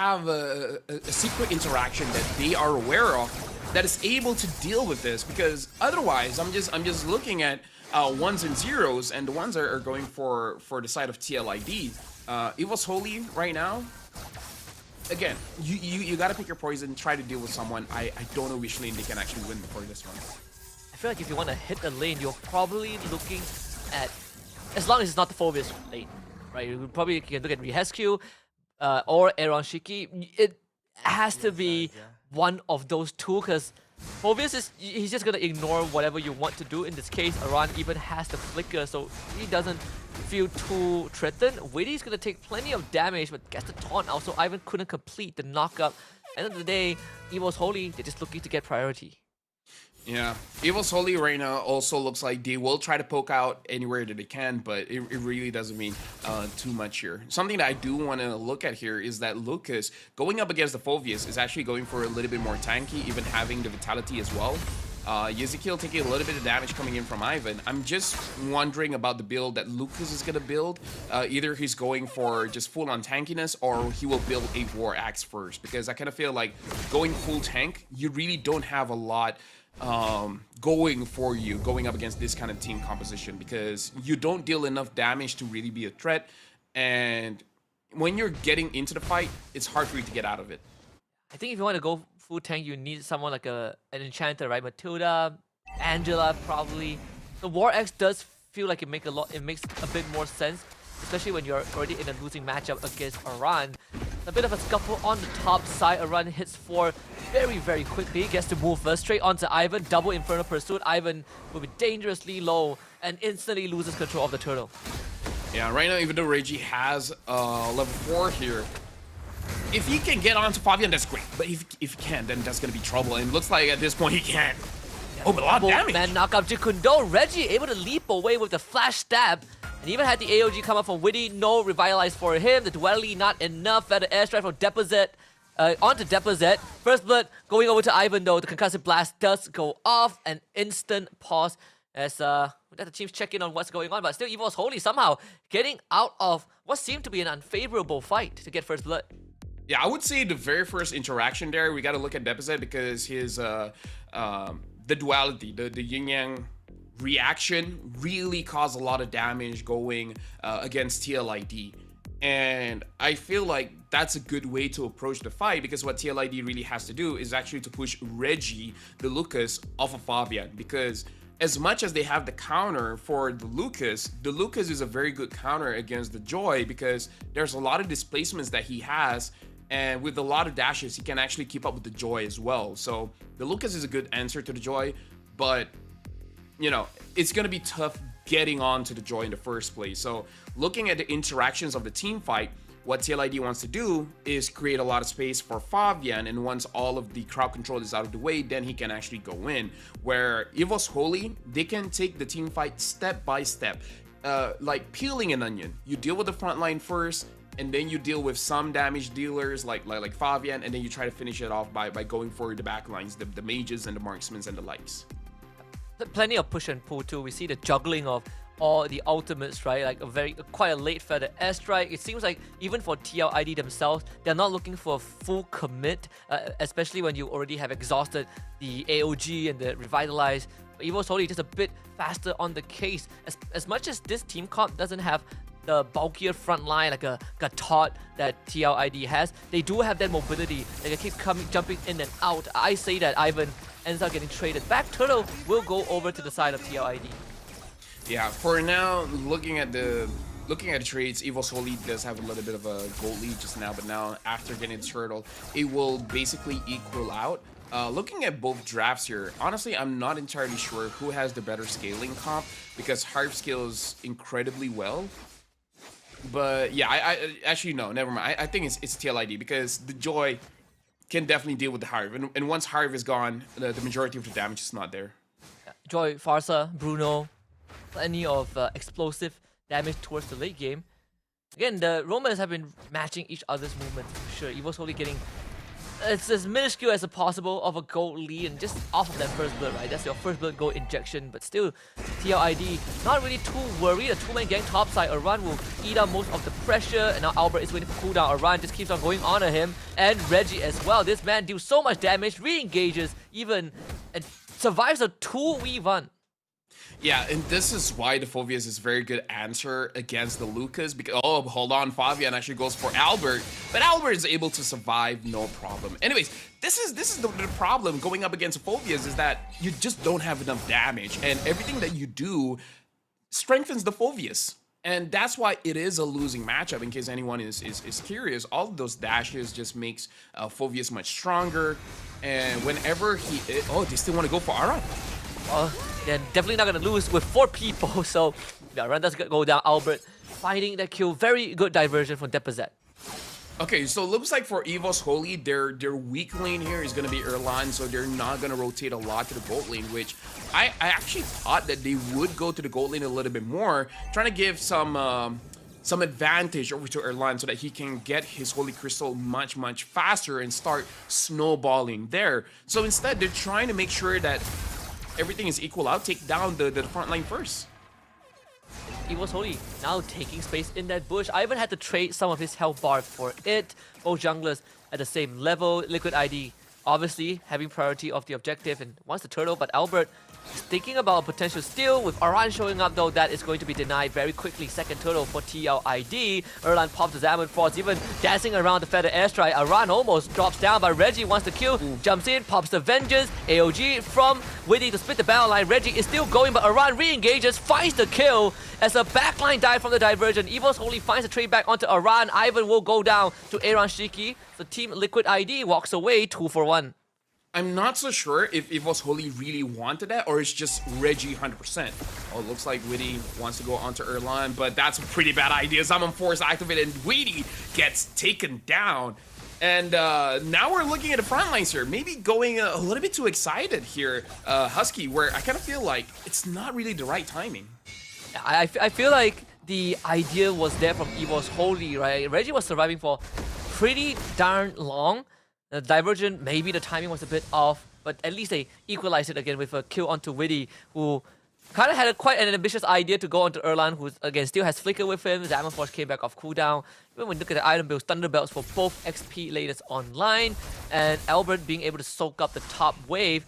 have a secret interaction that they are aware of that is able to deal with this, because otherwise I'm just looking at ones and zeros, and the ones are going for the side of TLID. Evos Holy right now. Again, you gotta pick your poison, try to deal with someone. I don't know which lane they can actually win for this one. I feel like if you want to hit a lane, you're probably looking at, as long as it's not the Phobius lane, right? You probably can look at Rihescu or Aaron Shiki. It has to be one of those two, because Phobius he's just gonna ignore whatever you want to do. In this case, Aran even has the flicker, so he doesn't feel too threatened. Witty's gonna take plenty of damage, but gets the taunt out, so Ivan couldn't complete the knockup. End of the day, Evos Holy, they're just looking to get priority. Yeah, Evos Holy right now also looks like they will try to poke out anywhere that they can, but it really doesn't mean too much here. Something that I do want to look at here is that Lucas, going up against the Phobius, is actually going for a little bit more tanky, even having the Vitality as well. Ezekiel taking a little bit of damage coming in from Ivan. I'm just wondering about the build that Lucas is going to build. Either he's going for just full-on tankiness, or he will build a War Axe first, because I kind of feel like going full tank, you really don't have a lot going for you going up against this kind of team composition, because you don't deal enough damage to really be a threat, and when you're getting into the fight, it's hard for you to get out of it. I think if you want to go full tank, you need someone like an enchanter, right? Matilda, Angela, probably. The War Axe does feel like it makes a bit more sense, especially when you're already in a losing matchup against Aran. A bit of a scuffle on the top side. Aran hits 4 very quickly, gets to move first straight onto Ivan. Double Infernal Pursuit. Ivan will be dangerously low and instantly loses control of the turtle. Yeah, right now, even though Reggie has level 4 here, if he can get onto Fabian, that's great. But if he can't, then that's going to be trouble. And it looks like at this point he can't. Yeah, oh, but a lot of damage. Man, knockout Jikundo. Reggie able to leap away with the flash stab. And even had the AOG come up from Witty. No revitalize for him. The duality not enough. At the airstrike from Deposit. Onto Deposit. First blood going over to Ivan though. The concussive blast does go off. An instant pause as the teams check in on what's going on. But still, Evos Holy somehow getting out of what seemed to be an unfavorable fight to get first blood. Yeah, I would say the very first interaction there, we got to look at Deposit, because his the duality, the yin-yang reaction really caused a lot of damage going against TLID. And I feel like that's a good way to approach the fight, because what TLID really has to do is actually to push Reggie, the Lucas, off of Fabian, because as much as they have the counter for the Lucas is a very good counter against the Joy, because there's a lot of displacements that he has, and with a lot of dashes, he can actually keep up with the Joy as well. So the Lucas is a good answer to the Joy, but you know, it's going to be tough getting on to the Joy in the first place. So looking at the interactions of the team fight, what TLID wants to do is create a lot of space for Fabian, and once all of the crowd control is out of the way, then he can actually go in. Where Evos Holy, they can take the team fight step by step, like peeling an onion. You deal with the front line first, and then you deal with some damage dealers like Fabian, and then you try to finish it off by going for the backlines, the mages and the marksmen and the likes. Plenty of push and pull too. We see the juggling of all the ultimates, right? Like quite a late feather airstrike. It seems like even for TLID themselves, they're not looking for a full commit, especially when you already have exhausted the AOG and the revitalize. Evos Holy just a bit faster on the case. As much as this team comp doesn't have the bulkier front line like a Todd that TLID has, they do have that mobility. They can keep jumping in and out. I say that Ivan ends up getting traded back. Turtle will go over to the side of TLID. Yeah, for now, looking at the trades, Evos Holy does have a little bit of a gold lead just now, but now after getting the Turtle, it will basically equal out. Looking at both drafts here, honestly, I'm not entirely sure who has the better scaling comp, because Harp scales incredibly well. But yeah, I actually no, never mind. I think it's TLID, because the Joy can definitely deal with the Harv, and once Harv is gone, the majority of the damage is not there. Joy, Farsa, Bruno, plenty of explosive damage towards the late game. Again, the Romans have been matching each other's movements for sure. Evos Holy getting it's as minuscule as possible of a gold lead and just off of that first blood, right? That's your first blood gold injection, but still, TLID not really too worried. A two-man gang topside, Aran will eat up most of the pressure, and now Albert is waiting for cooldown. Aran just keeps on going on at him, and Reggie as well. This man deals so much damage, re-engages even, and survives a 2v1. Yeah, and this is why the Phoveus is a very good answer against the Lucas, because, oh, hold on, Fabian actually goes for Albert, but Albert is able to survive no problem. Anyways, this is the problem going up against Phoveus, is that you just don't have enough damage, and everything that you do strengthens the Phoveus. And that's why it is a losing matchup, in case anyone is curious. All of those dashes just makes Phoveus much stronger, and whenever oh, they still want to go for Aran. They're definitely not going to lose with 4 people, so yeah, Aran does go down. Albert finding that kill. Very good diversion from Deposit. Okay, so it looks like for Evos Holy, their weak lane here is going to be Erlan, so they're not going to rotate a lot to the gold lane, which I actually thought that they would go to the gold lane a little bit more, trying to give some advantage over to Erlan so that he can get his Holy Crystal much faster and start snowballing there. So instead, they're trying to make sure that everything is equal out, take down the front line first. Evos Holy now taking space in that bush. Ivan had to trade some of his health bar for it. Both junglers at the same level. Liquid ID obviously having priority of the objective and wants the turtle, but Albert is thinking about a potential steal. With Aran showing up though, that is going to be denied very quickly. Second turtle for TLID. Erlan pops the Zaman Force, even dancing around the feather airstrike. Aran almost drops down, but Reggie wants to kill. Jumps in, pops the Vengeance. AOG from Witty to split the battle line. Reggie is still going, but Aran re-engages, finds the kill as a backline dive from the diversion. Evos Holy finds a trade back onto Aran. Ivan will go down to Aaron Shiki. The team Liquid ID walks away 2 for 1. I'm not so sure if Evos Holy really wanted that, or it's just Reggie 100%. Oh, it looks like Witty wants to go onto Erlan, but that's a pretty bad idea. Summon Force activated, and Witty gets taken down. And now we're looking at the front lines here. Maybe going a little bit too excited here, Husky, where I kind of feel like it's not really the right timing. I feel like the idea was there from Evos Holy, right? Reggie was surviving for pretty darn long. The divergent, maybe the timing was a bit off, but at least they equalized it again with a kill onto Witty, who kind of had quite an ambitious idea to go onto Erlan, who again still has Flicker with him. Zaman Force came back off cooldown. Even when you look at the item builds, Thunder Belts for both XP latest online, and Albert being able to soak up the top wave,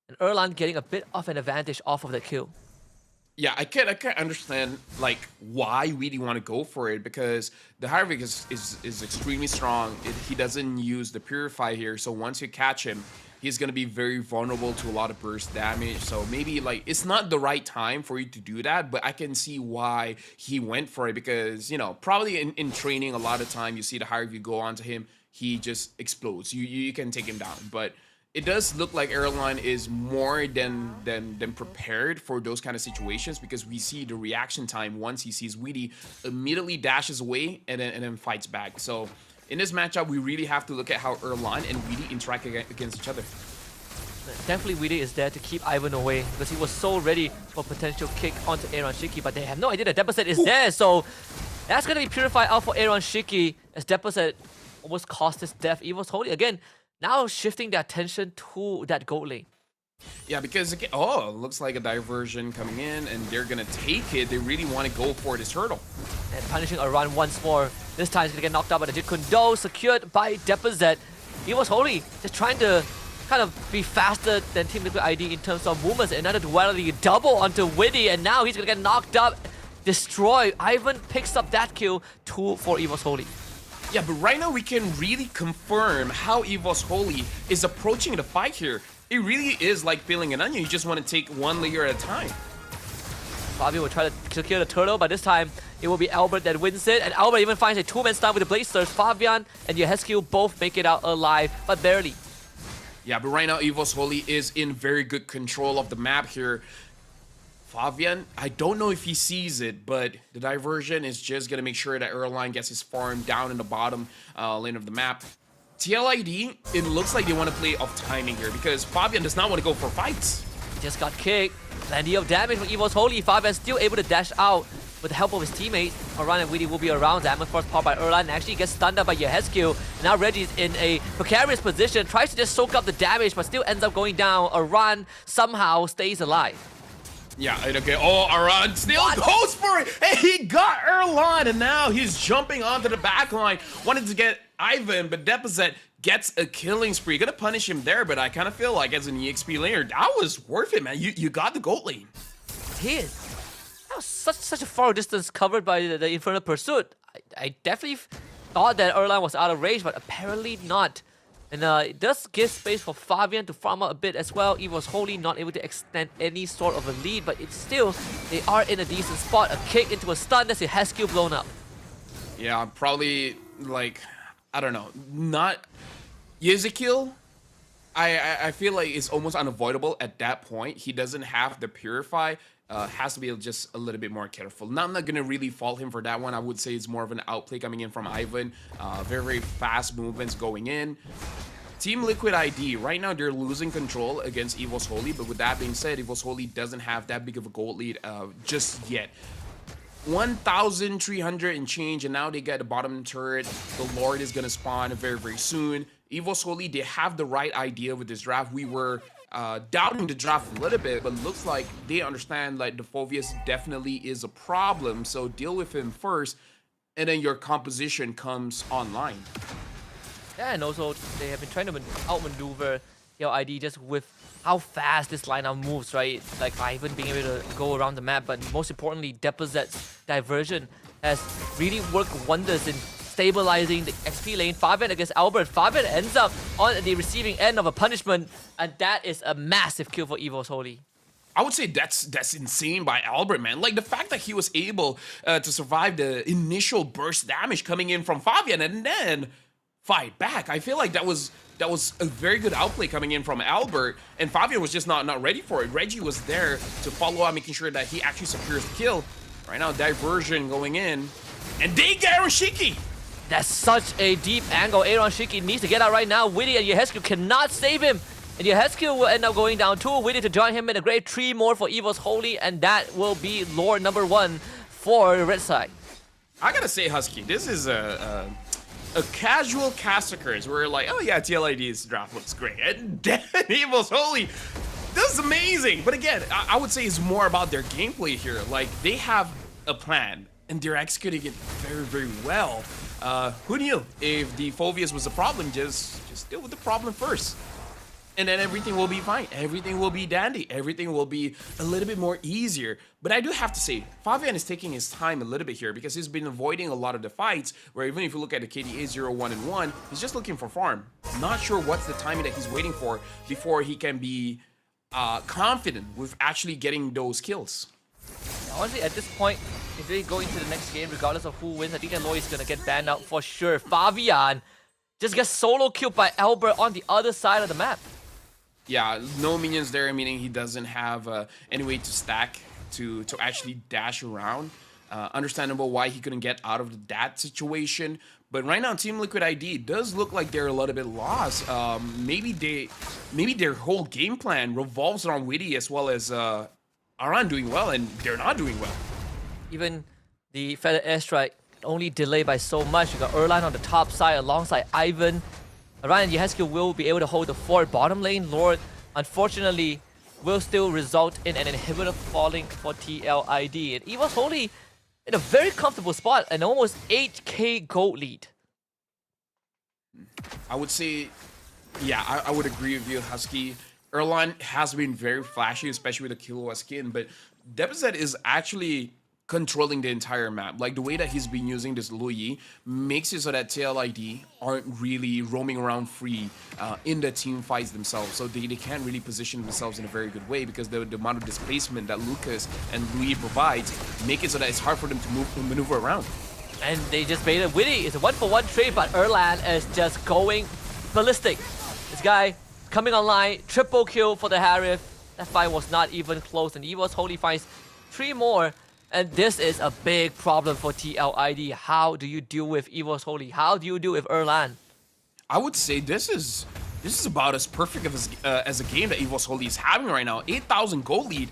and Erlan getting a bit of an advantage off of the kill. Yeah, I can't understand like why Weedy want to go for it, because the Harvick is extremely strong. He doesn't use the Purify here, so once you catch him, he's gonna be very vulnerable to a lot of burst damage. So maybe like it's not the right time for you to do that, but I can see why he went for it, because you know, probably in training a lot of time you see the Harvick go onto him, he just explodes. You can take him down, but it does look like Airline is more than prepared for those kind of situations, because we see the reaction time once he sees Weedy, immediately dashes away and then fights back. So in this matchup, we really have to look at how Erlan and Weedy interact against each other. Definitely Weedy is there to keep Ivan away, because he was so ready for potential kick onto Aaron Shiki, but they have no idea that Deposit is there, so that's going to be purified out for Aaron Shiki, as Deposit almost cost his death. Evos Holy again, now shifting their attention to that gold lane. Yeah, because again, oh, it looks like a diversion coming in, and they're gonna take it. They really want to go for this hurdle. And punishing Aran once more. This time he's gonna get knocked out by the Jeet Kune Do, secured by Deposit. Evos Holy just trying to kind of be faster than Team Liquid ID in terms of movements. Another duality double onto Witty, and now he's gonna get knocked up, destroyed. Ivan picks up that kill, 2 for Evos Holy. Yeah, but right now we can really confirm how Evos Holy is approaching the fight here. It really is like peeling an onion. You just want to take one layer at a time. Fabian will try to secure the turtle, but this time it will be Albert that wins it. And Albert even finds a 2-man stun with the Blaze Surge. Fabian and Yehescu both make it out alive, but barely. Yeah, but right now Evos Holy is in very good control of the map here. Fabian, I don't know if he sees it, but the diversion is just going to make sure that Erline gets his farm down in the bottom lane of the map. TLID, it looks like they want to play off timing here, because Fabian does not want to go for fights. He just got kicked. Plenty of damage from Evos Holy. Fabian still able to dash out. with the help of his teammates, Aran and Weedy will be around. Diamond Force powered by Erlan and actually gets stunned up by Yehescu. Now Reggie's in a precarious position, tries to just soak up the damage, but still ends up going down. Aran somehow stays alive. Yeah, okay. Oh, Aran still goes for it. Hey, he got Erlan, and now he's jumping onto the back line. Wanted to get Ivan, but Deposit gets a killing spree. Gonna punish him there, but I kind of feel like as an EXP laner, that was worth it, man. You got the gold lane. It is. That was such a far distance covered by the Infernal Pursuit. I definitely thought that Erlan was out of range, but apparently not. And it does give space for Fabian to farm out a bit as well. Evos Holy not able to extend any sort of a lead, but it's still, they are in a decent spot. A kick into a stun, that's a Hesku blown up. Yeah, probably, like, I don't know, not... Ezekiel, I feel like it's almost unavoidable at that point. He doesn't have the Purify. Has to be just a little bit more careful. Now, I'm not going to really fault him for that one. I would say it's more of an outplay coming in from Ivan. Very fast movements going in. Team Liquid ID, right now they're losing control against Evos Holy, but with that being said, Evos Holy doesn't have that big of a gold lead just yet. 1,300 and change, and now they get the bottom turret. The Lord is going to spawn very soon. Evos Holy, they have the right idea with this draft. We were doubting the draft a little bit, but looks like they understand like the Phoveus definitely is a problem, so deal with him first, and then your composition comes online. Yeah, and also they have been trying to outmaneuver TLID just with how fast this lineup moves, right? Like Ivan being able to go around the map, but most importantly, Deposet's diversion has really worked wonders in stabilizing the XP lane. Fabian against Albert. Fabian ends up on the receiving end of a punishment, and that is a massive kill for Evos Holy. I would say that's insane by Albert, man. Like the fact that he was able to survive the initial burst damage coming in from Fabian and then fight back. I feel like that was a very good outplay coming in from Albert, and Fabian was just not ready for it. Reggie was there to follow up, making sure that he actually secures the kill. Right now, diversion going in, and they get Arashiki. That's such a deep angle. Aaron Shiki needs to get out right now. Witty and Yehescu cannot save him. And Yehescu will end up going down too. Witty to join him in a grave. 3 more for Evos Holy, and that will be Lord number 1 for the red side. I gotta say, Husky, this is a casual cast occurs where like, oh yeah, TLID's draft looks great. And then Evos Holy, this is amazing. But again, I would say it's more about their gameplay here. Like, they have a plan, and they're executing it very well. Who knew? If the Phoveus was a problem, just deal with the problem first. And then everything will be fine. Everything will be dandy. Everything will be a little bit more easier. But I do have to say, Fabian is taking his time a little bit here because he's been avoiding a lot of the fights where even if you look at the KDA 0-1-1, he's just looking for farm. Not sure what's the timing that he's waiting for before he can be confident with actually getting those kills. Honestly, at this point, if they go into the next game, regardless of who wins, I think Aloy is going to get banned out for sure. Fabian just gets solo killed by Albert on the other side of the map. Yeah, no minions there, meaning he doesn't have any way to stack to actually dash around. Understandable why he couldn't get out of that situation. But right now, Team Liquid ID does look like they're a little bit lost. Maybe their whole game plan revolves around Witty as well as Aran doing well, and they're not doing well. Even the Feather Airstrike only delayed by so much. You got Erlan on the top side alongside Ivan. Aran and Yehescu will be able to hold the forward bottom lane. Lord, unfortunately, will still result in an inhibitor falling for TLID. And Evos Holy in a very comfortable spot, an almost 8k gold lead. I would say, yeah, I would agree with you, Husky. Erlan has been very flashy, especially with the Killua skin, but Deposit is actually controlling the entire map. Like the way that he's been using this Luyi makes it so that TLID aren't really roaming around free in the team fights themselves. So they can't really position themselves in a very good way because the amount of displacement that Lucas and Luyi provides make it so that it's hard for them to maneuver around. And they just baited Witty. It's a 1-for-1 trade, but Erlan is just going ballistic. This guy coming online, triple kill for the Harif. That fight was not even close, and Evos Holy finds 3 more. And this is a big problem for TLID. How do you deal with Evos Holy? How do you deal with Erlan? I would say this is about as perfect as a game that Evos Holy is having right now. 8,000 gold lead.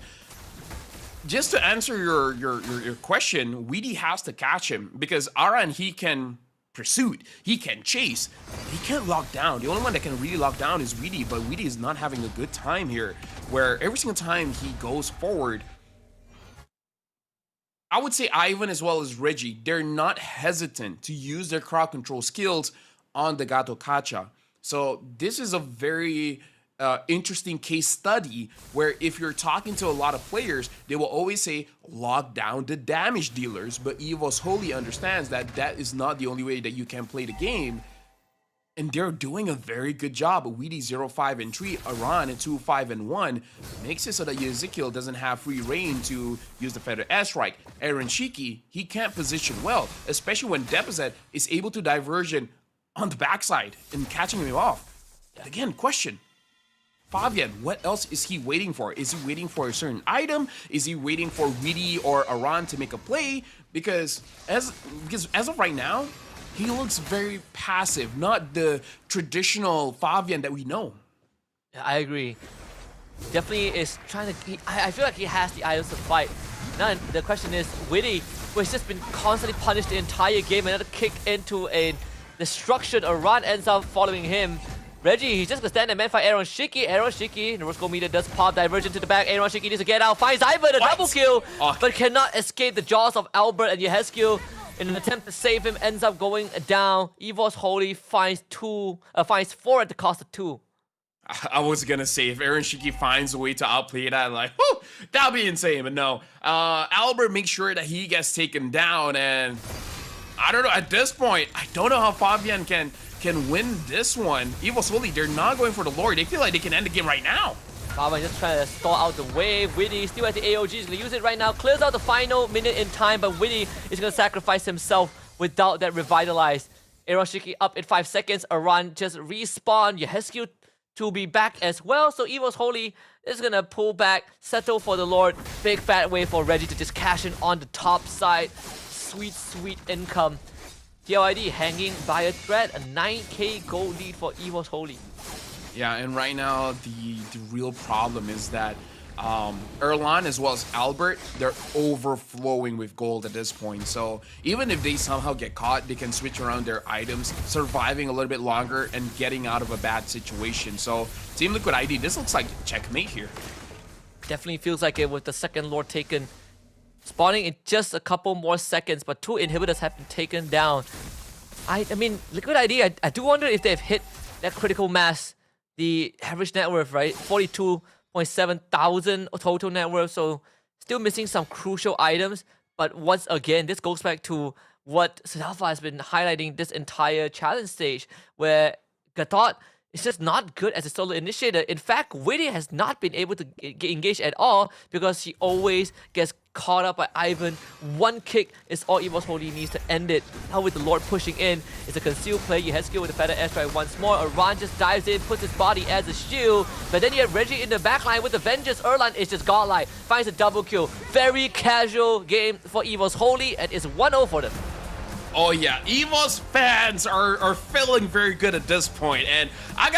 just to answer your question, Weedy has to catch him because Aran, he can pursuit, he can chase, he can't lock down. The only one that can really lock down is Weedy, but Weedy is not having a good time here, where every single time he goes forward, I would say Ivan as well as Reggie, they're not hesitant to use their crowd control skills on the Gato Kacha. So this is a very interesting case study where if you're talking to a lot of players, they will always say lock down the damage dealers, but Evos wholly understands that that is not the only way that you can play the game, and they're doing a very good job. Weedy 0-5 and 3, Aran and 2-5 and 1 makes it so that Ezekiel doesn't have free reign to use the feather airstrike. Aaron Shiki, he can't position well, especially when Deposit is able to diversion on the backside and catching him off. Again, question. Fabian, what else is he waiting for? Is he waiting for a certain item? Is he waiting for Weedy or Aran to make a play? Because as of right now, he looks very passive, not the traditional Fabian that we know. Yeah, I agree. Definitely is trying to. I feel like he has the items to fight. Now the question is, Weedy, who has just been constantly punished the entire game, another kick into a destruction. Aran ends up following him. Reggie, he's just gonna stand and man fight Aaron Shiki. Aaron Shiki, the Roscoe meter does pop diversion to the back. Aaron Shiki needs to get out, finds Ivan, a double kill, but cannot escape the jaws of Albert and Yeheskiel. In an attempt to save him, ends up going down. Evos Holy finds 4 at the cost of 2. I was gonna say, if Aaron Shiki finds a way to outplay that, like, whoo, that'll be insane, but no. Albert makes sure that he gets taken down, and I don't know, at this point, I don't know how Fabian can win this one. Evos Holy, they're not going for the lore. They feel like they can end the game right now. Fabian just trying to stall out the wave. Weedy still at the AOG, he's gonna use it right now. Clears out the final minute in time, but Weedy is gonna sacrifice himself without that revitalize. Eroshiki up in 5 seconds. Aran just respawn. Yeheskiel to be back as well. So Evos Holy is gonna pull back, settle for the Lord. Big fat way for Reggie to just cash in on the top side. Sweet, sweet income. TLID hanging by a thread. A 9k gold lead for Evos Holy. Yeah, and right now the real problem is that Erlan as well as Albert, they're overflowing with gold at this point. So even if they somehow get caught, they can switch around their items, surviving a little bit longer and getting out of a bad situation. So Team Liquid ID, this looks like checkmate here. Definitely feels like it with the second Lord taken. Spawning in just a couple more seconds, but 2 inhibitors have been taken down. I mean, Liquid ID, I do wonder if they've hit that critical mass. The average net worth, right? 42.7 thousand total net worth, so still missing some crucial items. But once again, this goes back to what Sadalfa has been highlighting this entire challenge stage, where Gatot is just not good as a solo initiator. In fact, Weedy has not been able to get engaged at all because he always gets caught up by Ivan. One kick is all Evos Holy needs to end it. Now with the Lord pushing in, it's a concealed play. Yeheskiel with the feather airstrike once more. Aran just dives in, puts his body as a shield. But then you have Reggie in the backline with the Vengeance. Erlan is just godlike. Finds a double kill. Very casual game for Evos Holy, and it's 1-0 for them. Oh yeah, Evos fans are feeling very good at this point, and I got